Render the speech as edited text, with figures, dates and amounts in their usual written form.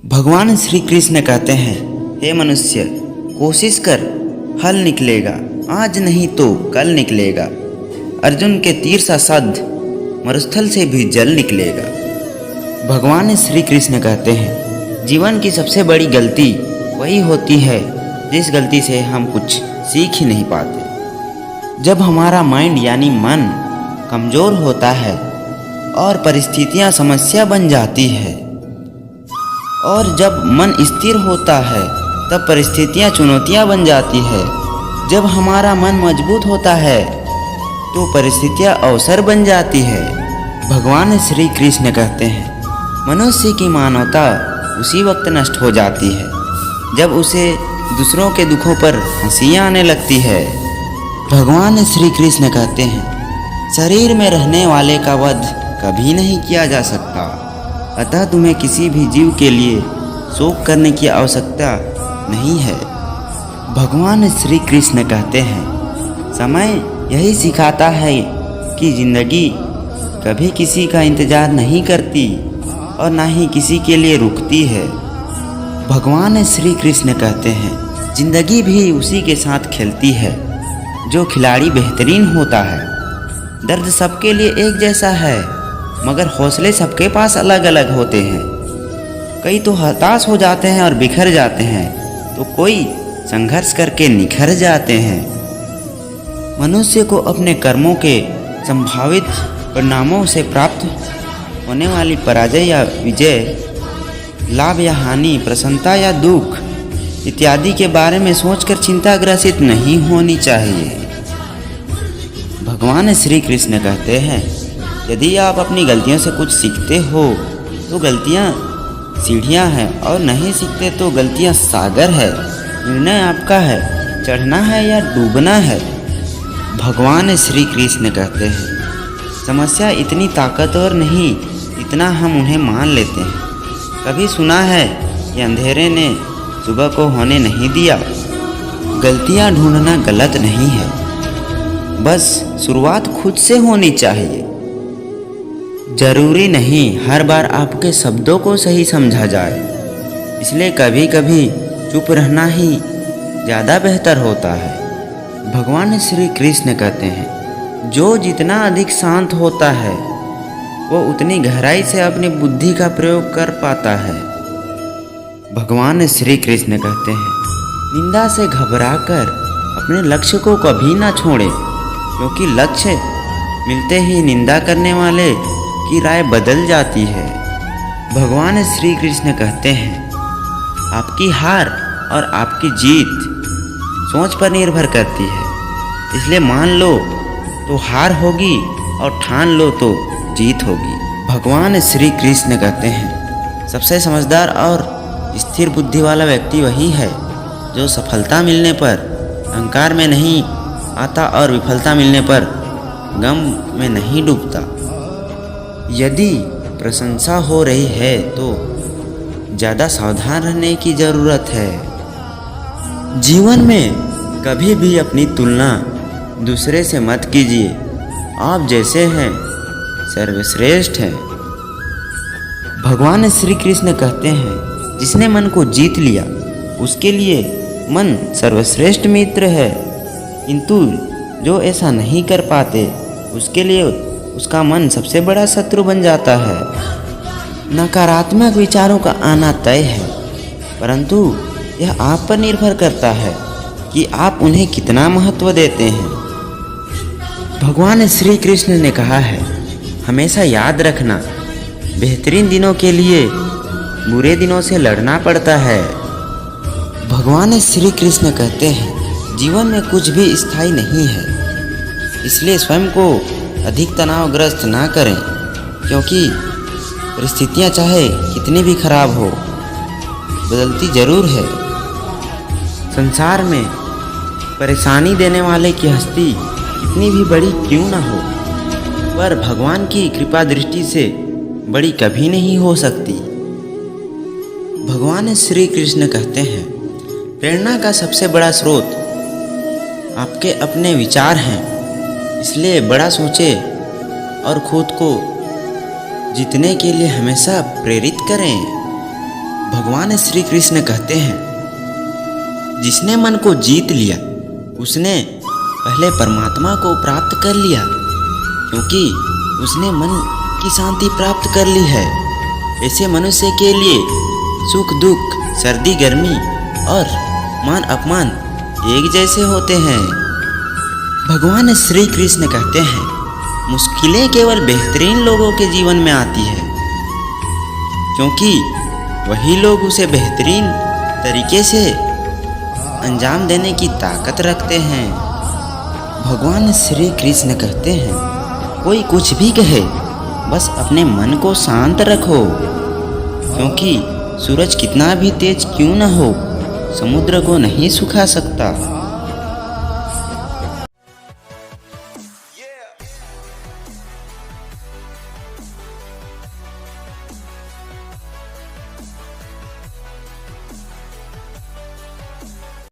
भगवान श्री कृष्ण कहते हैं, हे मनुष्य, कोशिश कर, फल निकलेगा, आज नहीं तो कल निकलेगा। अर्जुन के तीर सा सद मरुस्थल से भी जल निकलेगा। भगवान श्री कृष्ण कहते हैं, जीवन की सबसे बड़ी गलती वही होती है जिस गलती से हम कुछ सीख ही नहीं पाते। जब हमारा माइंड यानी मन कमज़ोर होता है और परिस्थितियाँ समस्या बन जाती है, और जब मन स्थिर होता है तब परिस्थितियाँ चुनौतियाँ बन जाती है। जब हमारा मन मजबूत होता है तो परिस्थितियाँ अवसर बन जाती है। भगवान श्री कृष्ण कहते हैं, मनुष्य की मानवता उसी वक्त नष्ट हो जाती है जब उसे दूसरों के दुखों पर हंसियाँ आने लगती है। भगवान श्री कृष्ण कहते हैं, शरीर में रहने वाले का वध कभी नहीं किया जा सकता, अतः तुम्हें किसी भी जीव के लिए शोक करने की आवश्यकता नहीं है। भगवान श्री कृष्ण कहते हैं, समय यही सिखाता है कि जिंदगी कभी किसी का इंतजार नहीं करती और ना ही किसी के लिए रुकती है। भगवान श्री कृष्ण कहते हैं, जिंदगी भी उसी के साथ खेलती है जो खिलाड़ी बेहतरीन होता है। दर्द सबके लिए एक जैसा है, मगर हौसले सबके पास अलग अलग होते हैं। कई तो हताश हो जाते हैं और बिखर जाते हैं, तो कोई संघर्ष करके निखर जाते हैं। मनुष्य को अपने कर्मों के संभावित परिणामों से प्राप्त होने वाली पराजय या विजय, लाभ या हानि, प्रसन्नता या दुख इत्यादि के बारे में सोचकर चिंताग्रसित नहीं होनी चाहिए। भगवान श्री कृष्ण कहते हैं, यदि आप अपनी गलतियों से कुछ सीखते हो तो गलतियाँ सीढ़ियाँ हैं, और नहीं सीखते तो गलतियाँ सागर है। निर्णय आपका है, चढ़ना है या डूबना है। भगवान श्री कृष्ण कहते हैं, समस्या इतनी ताकतवर नहीं इतना हम उन्हें मान लेते हैं। कभी सुना है कि अंधेरे ने सुबह को होने नहीं दिया। गलतियाँ ढूंढना गलत नहीं है, बस शुरुआत खुद से होनी चाहिए। जरूरी नहीं हर बार आपके शब्दों को सही समझा जाए, इसलिए कभी कभी चुप रहना ही ज़्यादा बेहतर होता है। भगवान श्री कृष्ण कहते हैं, जो जितना अधिक शांत होता है वो उतनी गहराई से अपनी बुद्धि का प्रयोग कर पाता है। भगवान श्री कृष्ण कहते हैं, निंदा से घबराकर अपने लक्ष्य को कभी ना छोड़ें, क्योंकि लक्ष्य मिलते ही निंदा करने वाले की राय बदल जाती है। भगवान श्री कृष्ण कहते हैं, आपकी हार और आपकी जीत सोच पर निर्भर करती है, इसलिए मान लो तो हार होगी और ठान लो तो जीत होगी। भगवान श्री कृष्ण कहते हैं, सबसे समझदार और स्थिर बुद्धि वाला व्यक्ति वही है जो सफलता मिलने पर अहंकार में नहीं आता और विफलता मिलने पर गम में नहीं डूबता। यदि प्रशंसा हो रही है तो ज़्यादा सावधान रहने की ज़रूरत है। जीवन में कभी भी अपनी तुलना दूसरे से मत कीजिए। आप जैसे हैं सर्वश्रेष्ठ हैं। भगवान श्री कृष्ण कहते हैं, जिसने मन को जीत लिया उसके लिए मन सर्वश्रेष्ठ मित्र है, किंतु जो ऐसा नहीं कर पाते उसके लिए उसका मन सबसे बड़ा शत्रु बन जाता है। नकारात्मक विचारों का आना तय है, परंतु यह आप पर निर्भर करता है कि आप उन्हें कितना महत्व देते हैं। भगवान श्री कृष्ण ने कहा है, हमेशा याद रखना, बेहतरीन दिनों के लिए बुरे दिनों से लड़ना पड़ता है। भगवान श्री कृष्ण कहते हैं, जीवन में कुछ भी स्थायी नहीं है, इसलिए स्वयं को अधिक तनावग्रस्त ना करें, क्योंकि परिस्थितियाँ चाहे कितनी भी खराब हो बदलती जरूर है। संसार में परेशानी देने वाले की हस्ती कितनी भी बड़ी क्यों ना हो, पर भगवान की कृपा दृष्टि से बड़ी कभी नहीं हो सकती। भगवान श्री कृष्ण कहते हैं, प्रेरणा का सबसे बड़ा स्रोत आपके अपने विचार हैं, इसलिए बड़ा सोचें और खुद को जीतने के लिए हमेशा प्रेरित करें। भगवान श्री कृष्ण कहते हैं, जिसने मन को जीत लिया उसने पहले परमात्मा को प्राप्त कर लिया, क्योंकि उसने मन की शांति प्राप्त कर ली है। ऐसे मनुष्य के लिए सुख दुख, सर्दी गर्मी और मान अपमान एक जैसे होते हैं। भगवान श्री कृष्ण कहते हैं, मुश्किलें केवल बेहतरीन लोगों के जीवन में आती है, क्योंकि वही लोग उसे बेहतरीन तरीके से अंजाम देने की ताकत रखते हैं। भगवान श्री कृष्ण कहते हैं, कोई कुछ भी कहे, बस अपने मन को शांत रखो, क्योंकि सूरज कितना भी तेज क्यों न हो, समुद्र को नहीं सुखा सकता।